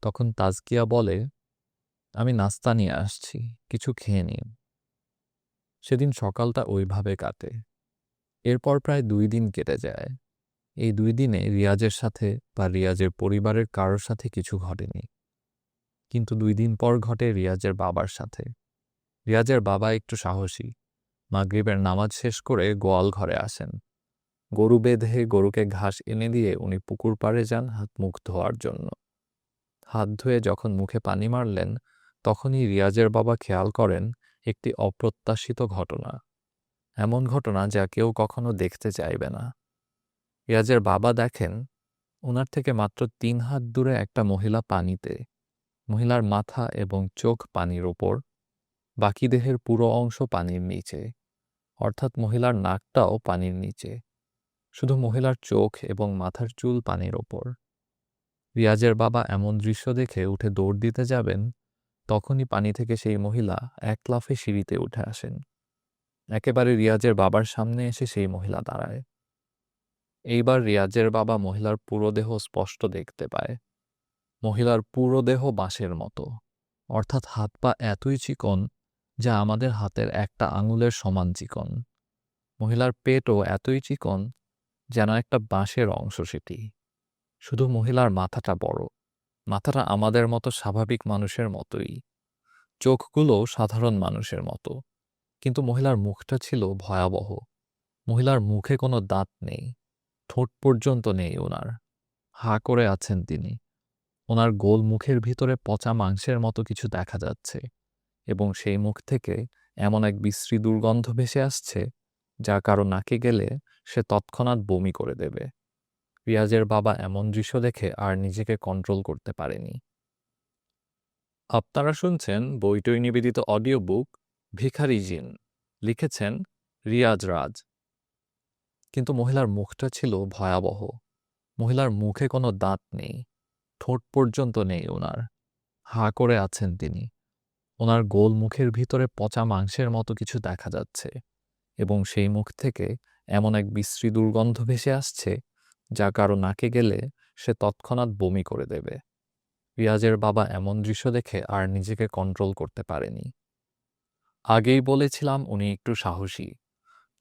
তখন তাজকিয়া বলে, আমি নাস্তা নিয়ে আসছি, কিছু খেয়ে নিন। সেদিন সকালটা ওইভাবে কাটে। এরপর প্রায় 2 দিন কেটে যায়। এই 2 দিনে রিয়াজের সাথে বা রিয়াজের পরিবারের কারোর সাথে কিছু ঘটেনি। কিন্তু 2 দিন পর ঘটে রিয়াজের বাবার সাথে। রিয়াজের বাবা একটু সাহসী। মাগরিবের নামাজ শেষ করে গোয়াল ঘরে আসেন। গরু বেঁধে গরুকে ঘাস এনে দিয়ে উনি পুকুর পাড়ে যান হাত মুখ ধোয়ার জন্য। হাত ধুয়ে যখন মুখে পানি মারলেন, তখনই রিয়াজের বাবা খেয়াল করেন একটি অপ্রত্যাশিত ঘটনা। এমন ঘটনা যা কেউ কখনো দেখতে চাইবে না। রিয়াজের বাবা দেখেন, ওনার থেকে মাত্র 3 হাত দূরে একটা মহিলা পানিতে। মহিলার মাথা এবং চোখ পানির ওপর, বাকি দেহের পুরো অংশ পানির নিচে, অর্থাৎ মহিলার নাকটাও পানির নিচে। শুধু মহিলার চোখ এবং মাথার চুল পানির ওপর। রিয়াজের বাবা এমন দৃশ্য দেখে উঠে দৌড় দিতে যাবেন, তখনই পানি থেকে সেই মহিলা এক লাফে সিঁড়িতে উঠে আসেন। একেবারে রিয়াজের বাবার সামনে এসে সেই মহিলা দাঁড়ায়। এইবার রিয়াজের বাবা মহিলার পুরো দেহ স্পষ্ট দেখতে পায়। মহিলার পুরো দেহ বাঁশের মতো, অর্থাৎ হাত পা এতই চিকন যা আমাদের হাতের একটা আঙুলের সমান চিকন। মহিলার পেটও এতই চিকন যেন একটা বাঁশের অংশ সেটি। শুধু মহিলার মাথাটা বড়। মাথাটা আমাদের মতো স্বাভাবিক মানুষের মতোই। চোখগুলো সাধারণ মানুষের মতো। কিন্তু মহিলার মুখটা ছিল ভয়াবহ। মহিলার মুখে কোনো দাঁত নেই, ঠোঁট পর্যন্ত নেই ওনার। হাঁ করে আছেন তিনি। ওনার গোল মুখের ভিতরে পচা মাংসের মতো কিছু দেখা যাচ্ছে, এবং সেই মুখ থেকে এমন এক বিশ্রী দুর্গন্ধ ভেসে আসছে যা কারো নাকে গেলে সে তৎক্ষণাৎ বমি করে দেবে। রিয়াজের বাবা এমন দৃশ্য দেখে আর নিজেকে কন্ট্রোল করতে পারেনি। আপনারা শুনছেন বইটই নিবেদিত অডিও বুক ভিখারি জিন, লিখেছেন রিয়াজ রাজ। কিন্তু মহিলার মুখটা ছিল ভয়াবহ। মহিলার মুখে কোনো দাঁত নেই, ঠোঁট পর্যন্ত নেই ওনার। হাঁ করে আছেন তিনি। ওনার গোল মুখের ভিতরে পচা মাংসের মতো কিছু দেখা যাচ্ছে, এবং সেই মুখ থেকে এমন এক বিশ্রী দুর্গন্ধ ভেসে আসছে যা কারো নাকে গেলে সে তৎক্ষণাৎ বমি করে দেবে। রিয়াজের বাবা এমন দৃশ্য দেখে আর নিজেকে কন্ট্রোল করতে পারেনি। আগেই বলেছিলাম উনি একটু সাহসী।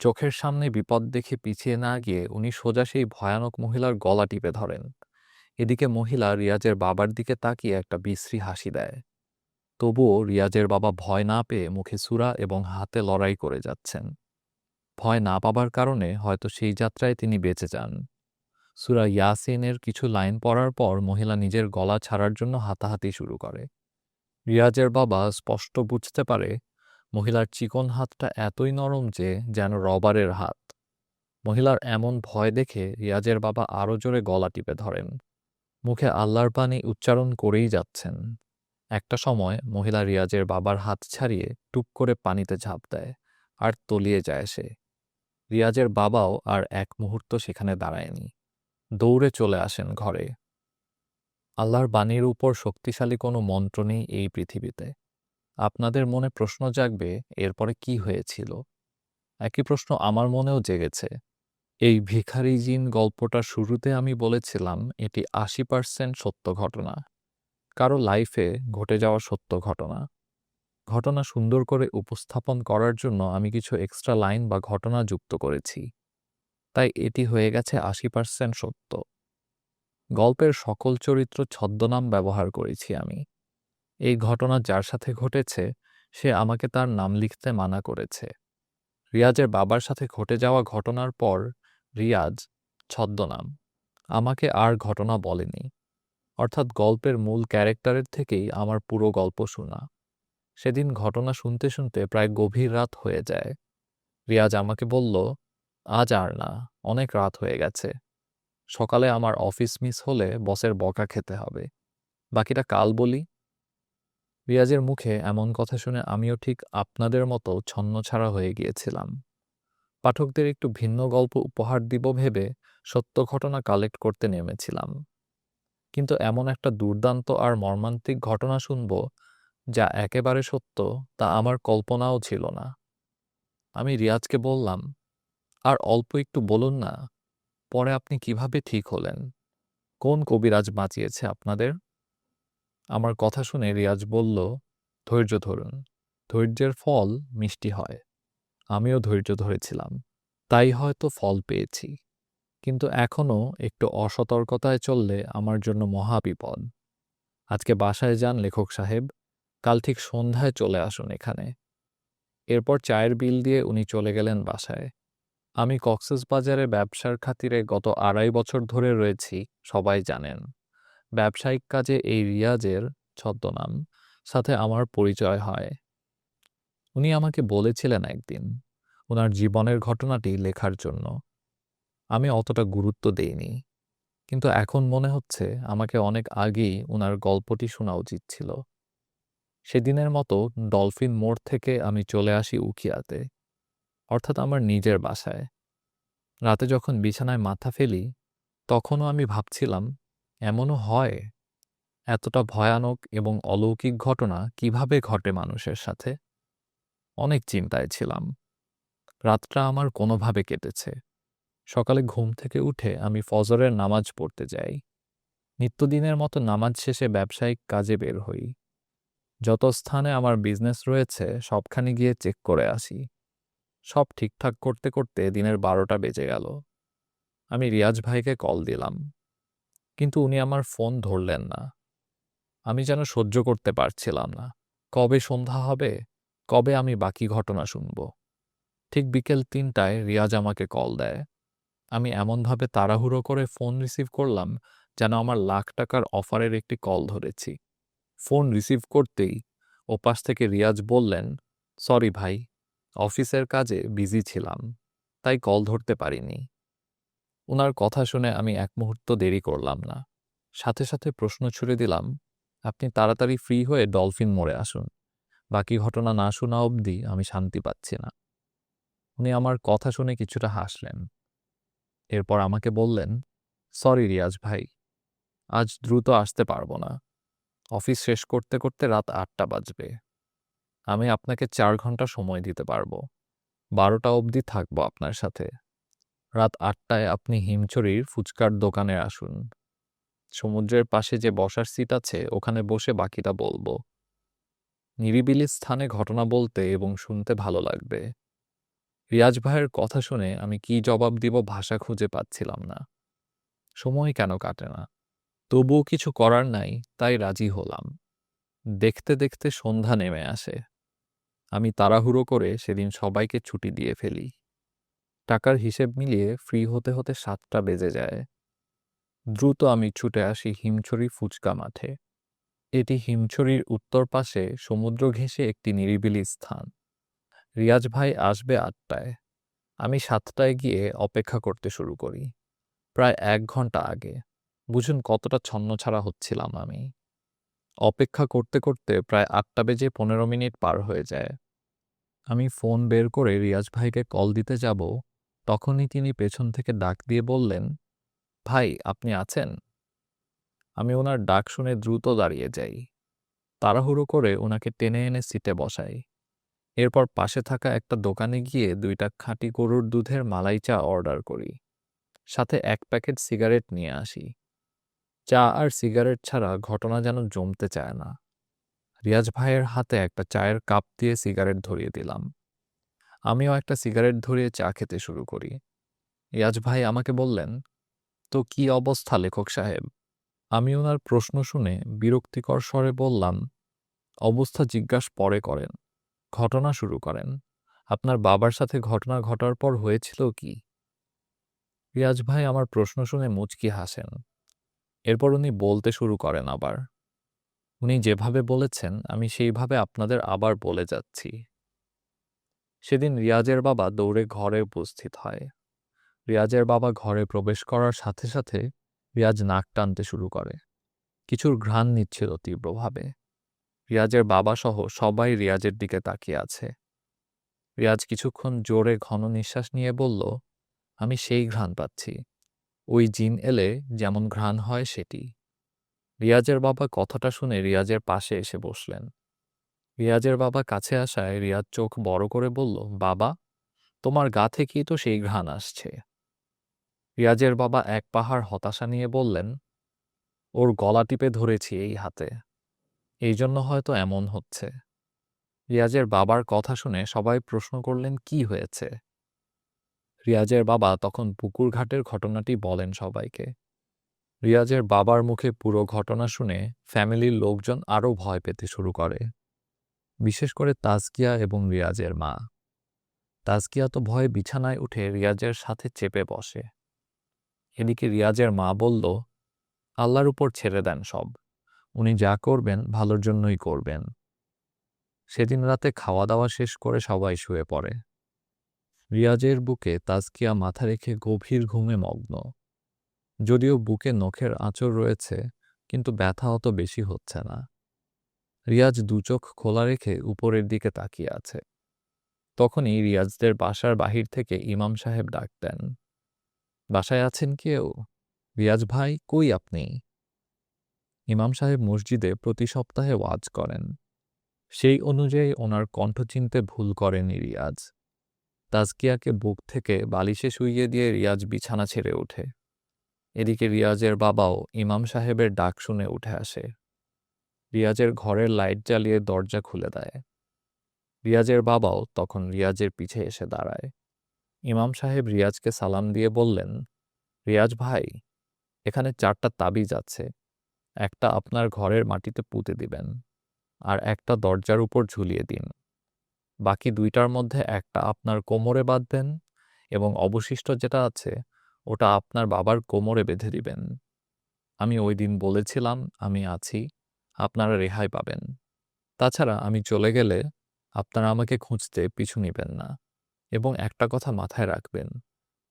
চোখের সামনে বিপদ দেখে পিছিয়ে না গিয়ে উনি সোজা সেই ভয়ানক মহিলার গলা টিপে ধরেন। এদিকে মহিলা রিয়াজের বাবার দিকে তাকিয়ে একটা বিশ্রী হাসি দেয়। তবুও রিয়াজের বাবা ভয় না পেয়ে মুখে সূরা এবং হাতে লড়াই করে যাচ্ছেন। ভয় না পাবার কারণে হয়তো সেই যাত্রায় তিনি বেঁচে যান। সূরা ইয়াসিনের কিছু লাইন পড়ার পর মহিলা নিজের গলা ছাড়ার জন্য হাতাহাতি শুরু করে। রিয়াজের বাবা স্পষ্ট বুঝতে পারে মহিলার চিকন হাতটা এতই নরম যে যেন রবারের হাত। মহিলার এমন ভয় দেখে রিয়াজের বাবা আরো জোরে গলা টিপে ধরেন। মুখে আল্লাহর বাণী উচ্চারণ করেই যাচ্ছেন। একটা সময় মহিলা রিয়াজের বাবার হাত ছাড়িয়ে টুপ করে পানিতে ঝাঁপ দেয়, আর তলিয়ে যায় সে। রিয়াজের বাবাও আর এক মুহূর্ত সেখানে দাঁড়ায়নি, দৌড়ে চলে আসেন ঘরে। আল্লাহর বাণীর উপর শক্তিশালী কোনো মন্ত্র নেই এই পৃথিবীতে। আপনাদের মনে প্রশ্ন জাগবে, এরপরে কি হয়েছিল? একই প্রশ্ন আমার মনেও জেগেছে। এই ভিখারি জিন গল্পটা শুরুতে আমি বলেছিলাম এটি 80% সত্য ঘটনা, কারো লাইফে ঘটে যাওয়া সত্য ঘটনা। ঘটনা সুন্দর করে উপস্থাপন করার জন্য আমি কিছু এক্সট্রা লাইন বা ঘটনা যুক্ত করেছি, তাই এটি হয়ে গেছে 80% সত্য। গল্পের সকল চরিত্র ছদ্মনাম ব্যবহার করেছি আমি। এই ঘটনা যার সাথে ঘটেছে সে আমাকে তার নাম লিখতে মানা করেছে। রিয়াজের বাবার সাথে ঘটে যাওয়া ঘটনার পর রিয়াজ, ছদ্মনাম, আমাকে আর ঘটনা বলেনি। অর্থাৎ গল্পের মূল ক্যারেক্টারের থেকেই আমার পুরো গল্প শোনা। সেদিন ঘটনা শুনতে শুনতে প্রায় গভীর রাত হয়ে যায়। রিয়াজ আমাকে বলল, আজ আর না, অনেক রাত হয়ে গেছে। সকালে আমার অফিস মিস হলে বসের বকা খেতে হবে। বাকিটা কাল বলি। রিয়াজের মুখে এমন কথা শুনে আমিও ঠিক আপনাদের মতো ছন্নছাড়া হয়ে গিয়েছিলাম। পাঠকদের একটু ভিন্ন গল্প উপহার দিব ভেবে সত্য ঘটনা কালেক্ট করতে নেমেছিলাম, কিন্তু এমন একটা দুর্দান্ত আর মর্মান্তিক ঘটনা শুনব যা একেবারে সত্য, তা আমার কল্পনাও ছিল না। আমি রিয়াজকে বললাম, আর অল্প একটু বলুন না, পরে আপনি কিভাবে ঠিক হলেন? কোন কবিরাজ বাঁচিয়েছে আপনাদের? আমার কথা শুনে রিয়াজ বলল, ধৈর্য ধরুন, ধৈর্যের ফল মিষ্টি হয়। আমিও ধৈর্য ধরেছিলাম, তাই হয়তো ফল পেয়েছি। কিন্তু এখনও একটু অসতর্কতায় চললে আমার জন্য মহা বিপদ। আজকে বাসায় যান লেখক সাহেব, কাল ঠিক সন্ধ্যায় চলে আসুন এখানে। এরপর চায়ের বিল দিয়ে উনি চলে গেলেন বাসায়। আমি কক্সবাজারে ব্যবসার খাতিরে গত 2.5 বছর ধরে রয়েছি, সবাই জানেন। ব্যবসায়িক কাজে এই রিয়াজের ছদ্মনাম সাথে আমার পরিচয় হয়। উনি আমাকে বলেছিলেন একদিন ওনার জীবনের ঘটনাটি লেখার জন্য। আমি অতটা গুরুত্ব দেইনি, কিন্তু এখন মনে হচ্ছে আমাকে অনেক আগেই উনার গল্পটি শোনা উচিত ছিল। সেদিনের মতো ডলফিন মোড় থেকে আমি চলে আসি উখিয়াতে, অর্থাৎ আমার নিজের বাসায়। রাতে যখন বিছানায় মাথা ফেলি, তখনও আমি ভাবছিলাম, এমনও হয়? এতটা ভয়ানক এবং অলৌকিক ঘটনা কিভাবে ঘটে মানুষের সাথে? অনেক চিন্তায় ছিলাম। রাতটা আমার কোনোভাবে কেটেছে। সকালে ঘুম থেকে উঠে আমি ফজরের নামাজ পড়তে যাই। নিত্যদিনের মতো নামাজ শেষে ব্যবসায়িক কাজে বের হই। যত স্থানে আমার বিজনেস রয়েছে সবখানে গিয়ে চেক করে আসি। সব ঠিকঠাক করতে করতে দিনের 12টা বেজে গেল। আমি রিয়াজ ভাইকে কল দিলাম, কিন্তু উনি আমার ফোন ধরলেন না। আমি যেন সহ্য করতে পারছিলাম না। কবে সন্ধ্যা হবে, কবে আমি বাকি ঘটনা শুনব। ঠিক বিকেল 3টায় রিয়াজ আমাকে কল দেয়। আমি এমনভাবে তাড়াহুড়ো করে ফোন রিসিভ করলাম যেন আমার লাখ টাকার অফারের একটি কল ধরেছি। ফোন রিসিভ করতেই ওপাশ থেকে রিয়াজ বললেন, সরি ভাই, অফিসের কাজে বিজি ছিলাম, তাই কল ধরতে পারিনি। উনার কথা শুনে আমি এক মুহূর্ত দেরি করলাম না। সাথে সাথে প্রশ্ন ছুড়ে দিলাম, আপনি তাড়াতাড়ি ফ্রি হয়ে ডলফিন মোড়ে আসুন। বাকি ঘটনা না শোনা অবধি আমি শান্তি পাচ্ছি না। উনি আমার কথা শুনে কিছুটা হাসলেন। এরপর আমাকে বললেন, সরি রিয়াজ ভাই, আজ দ্রুত আসতে পারবো না। অফিস শেষ করতে করতে রাত 8টা বাজবে। আমি আপনাকে 4 ঘন্টা সময় দিতে পারবো। 12টা অবধি থাকবো আপনার সাথে। রাত 8টায় আপনি হিমছড়ির ফুচকার দোকানে আসুন। সমুদ্রের পাশে যে বসার সিট আছে ওখানে বসে বাকিটা বলবো। নিরিবিলি স্থানে ঘটনা বলতে এবং শুনতে ভালো লাগবে। রিয়াজ ভাইয়ের কথা শুনে আমি কি জবাব দিব ভাষা খুঁজে পাচ্ছিলাম না। সময় কেন কাটে না? তবুও কিছু করার নাই, তাই রাজি হলাম। দেখতে দেখতে সন্ধ্যা নেমে আসে। আমি তাড়াহুড়ো করে সেদিন সবাইকে ছুটি দিয়ে ফেলি। টাকার হিসেব মিলিয়ে ফ্রি হতে হতে 7টা বেজে যায়। দ্রুত আমি ছুটে আসি হিমছড়ি ফুচকা মাঠে। এটি হিমছড়ির উত্তর পাশে সমুদ্র ঘেঁষে একটি নিরিবিলি স্থান। রিয়াজ ভাই আসবে 8টায়। আমি 7টায় গিয়ে অপেক্ষা করতে শুরু করি, প্রায় 1 ঘন্টা আগে। বুঝুন কতটা ছন্নছাড়া হচ্ছিলাম আমি। অপেক্ষা করতে করতে প্রায় 8টা বেজে 15 মিনিট পার হয়ে যায়। আমি ফোন বের করে রিয়াজ ভাইকে কল দিতে যাব, তখনই তিনি পেছন থেকে ডাক দিয়ে বললেন, ভাই আপনি আছেন? আমি ওনার ডাক শুনে দ্রুত দাঁড়িয়ে যাই। তাড়াহুড়ো করে ওনাকে টেনে এনে সিটে বসাই। এরপর পাশে থাকা একটা দোকানে গিয়ে 2টা খাঁটি গরুর দুধের মালাই চা অর্ডার করি। সাথে 1 প্যাকেট সিগারেট নিয়ে আসি। চা আর সিগারেট ছাড়া ঘটনা যেন জমতে চায় না। রিয়াজ ভাইয়ের হাতে একটা চায়ের কাপ দিয়ে সিগারেট ধরিয়ে দিলাম। আমিও একটা সিগারেট ধরিয়ে চা খেতে শুরু করি। রিয়াজ ভাই আমাকে বললেন, তো কি অবস্থা লেখক সাহেব? আমি ওনার প্রশ্ন শুনে বিরক্তিকর স্বরে বললাম, অবস্থা জিজ্ঞাস পরে করেন, ঘটনা শুরু করেন। আপনার বাবার সাথে ঘটনা ঘটার পর হয়েছিল কি? রিয়াজ ভাই আমার প্রশ্ন শুনে মুচকি হাসেন। এরপর উনি বলতে শুরু করেন আবার। উনি যেভাবে বলেছেন আমি সেইভাবে আপনাদের আবার বলে যাচ্ছি। সেদিন রিয়াজের বাবা দৌড়ে ঘরে উপস্থিত হয়। রিয়াজের বাবা ঘরে প্রবেশ করার সাথে সাথে রিয়াজ নাক টানতে শুরু করে। কিছুর ঘ্রাণ নিচ্ছিল তীব্রভাবে। রিয়াজের বাবা সহ সবাই রিয়াজের দিকে তাকিয়ে আছে। রিয়াজ কিছুক্ষণ জোরে ঘন নিঃশ্বাস নিয়ে বলল, আমি সেই ঘ্রাণ পাচ্ছি, ওই জিন এলে যেমন ঘ্রাণ হয় সেটি। রিয়াজের বাবা কথাটা শুনে রিয়াজের পাশে এসে বসলেন। রিয়াজের বাবা কাছে আসায় রিয়াজ চোখ বড় করে বলল, বাবা, তোমার গা থেকেই তো সেই ঘ্রাণ আসছে। রিয়াজের বাবা এক পাহাড় হতাশা নিয়ে বললেন, ওর গলা টিপে ধরেছি এই হাতে, এই জন্য হয়তো এমন হচ্ছে। রিয়াজের বাবার কথা শুনে সবাই প্রশ্ন করলেন, কি হয়েছে? রিয়াজের বাবা তখন পুকুর ঘাটের ঘটনাটি বলেন সবাইকে। রিয়াজের বাবার মুখে পুরো ঘটনা শুনে ফ্যামিলির লোকজন আরও ভয় পেতে শুরু করে, বিশেষ করে তাজকিয়া এবং রিয়াজের মা। তাজকিয়া তো ভয়ে বিছানায় উঠে রিয়াজের সাথে চেপে বসে। এদিকে রিয়াজের মা বলল, আল্লাহর উপর ছেড়ে দেন সব, উনি যা করবেন ভালোর জন্যই করবেন। সেদিন রাতে খাওয়া দাওয়া শেষ করে সবাই শুয়ে পড়ে। রিয়াজের বুকে তাজকিয়া মাথা রেখে গভীর ঘুমে মগ্ন। যদিও বুকে নখের আঁচড় রয়েছে, কিন্তু ব্যথা অত বেশি হচ্ছে না। রিয়াজ দু চোখ খোলা রেখে উপরের দিকে তাকিয়ে আছে। তখনই রিয়াজদের বাসার বাহির থেকে ইমাম সাহেব ডাক দেন, বাসায় আছেন কেউ? রিয়াজ ভাই, কই আপনি? ইমাম সাহেব মসজিদে প্রতি সপ্তাহে ওয়াজ করেন। সেই অনুযায়ী ওনার কণ্ঠ চিনতে ভুল করেনি রিয়াজ। তাজকিয়াকে বুক থেকে বালিশে শুইয়ে দিয়ে রিয়াজ বিছানা ছেড়ে ওঠে। এদিকে রিয়াজের বাবাও ইমাম সাহেবের ডাক শুনে উঠে আসে। রিয়াজের ঘরের লাইট জ্বালিয়ে দরজা খুলে দেয়। রিয়াজের বাবাও তখন রিয়াজের পিছে এসে দাঁড়ায়। ইমাম সাহেব রিয়াজকে সালাম দিয়ে বললেন, রিয়াজ ভাই, এখানে 4টা তাবিজ আছে, একটা আপনার ঘরের মাটিতে পুঁতে দিবেন, আর একটা দরজার উপর ঝুলিয়ে দিন। বাকি 2টার মধ্যে একটা আপনার কোমরে বাঁধবেন এবং অবশিষ্ট যেটা আছে ওটা আপনার বাবার কোমরে বেঁধে দিবেন। আমি ওই দিন বলেছিলাম আমি আছি, আপনারা রেহাই পাবেন। তাছাড়া আমি চলে গেলে আপনারা আমাকে খুঁজতে পিছু নিবেন না, এবং একটা কথা মাথায় রাখবেন,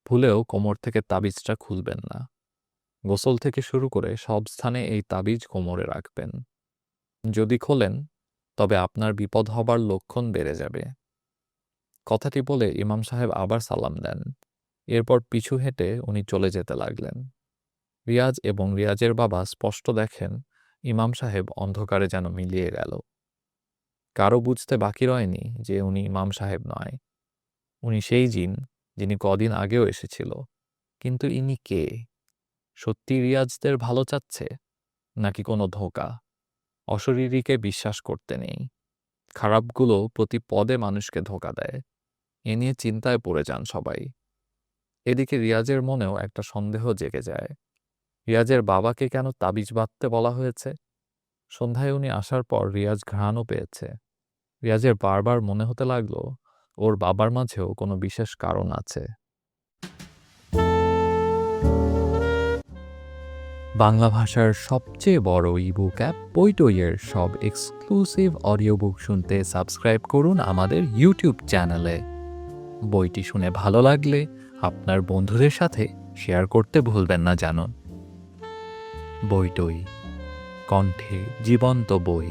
ভুলেও কোমর থেকে তাবিজটা খুলবেন না। গোসল থেকে শুরু করে সব স্থানে এই তাবিজ কোমরে রাখবেন। যদি খোলেন তবে আপনার বিপদ হবার লক্ষণ বেড়ে যাবে। কথাটি বলে ইমাম সাহেব আবার সালাম দেন। এরপর পিছু হেঁটে উনি চলে যেতে লাগলেন। রিয়াজ এবং রিয়াজের বাবা স্পষ্ট দেখেন ইমাম সাহেব অন্ধকারে যেন মিলিয়ে গেল। কারো বুঝতে বাকি রয়নি যে উনি ইমাম সাহেব নয়, উনি সেই জিন যিনি কদিন আগেও এসেছিল। কিন্তু ইনি কে? সত্যি রিয়াজদের ভালো চাচ্ছে, নাকি কোনো ধোঁকা? অশরীরীকে বিশ্বাস করতে নেই, খারাপগুলো প্রতি পদে মানুষকে ধোঁকা দেয়। এ নিয়ে চিন্তায় পড়ে যান সবাই। এদিকে রিয়াজের মনেও একটা সন্দেহ জেগে যায়, রিয়াজের বাবাকে কেন তাবিজ বাঁধতে বলা হয়েছে? সন্ধ্যায় উনি আসার পর রিয়াজ ঘ্রাণও পেয়েছে। রিয়াজের বারবার মনে হতে লাগলো ওর বাবার মাঝেও কোনো বিশেষ কারণ আছে। বাংলা ভাষার সবচেয়ে বড় ইবুক অ্যাপ বইটইয়ের সব এক্সক্লুসিভ অডিও বুক শুনতে সাবস্ক্রাইব করুন আমাদের ইউটিউব চ্যানেলে। বইটি শুনে ভালো লাগলে আপনার বন্ধুদের সাথে শেয়ার করতে ভুলবেন না জানুন। বইটই, কণ্ঠে জীবন্ত বই।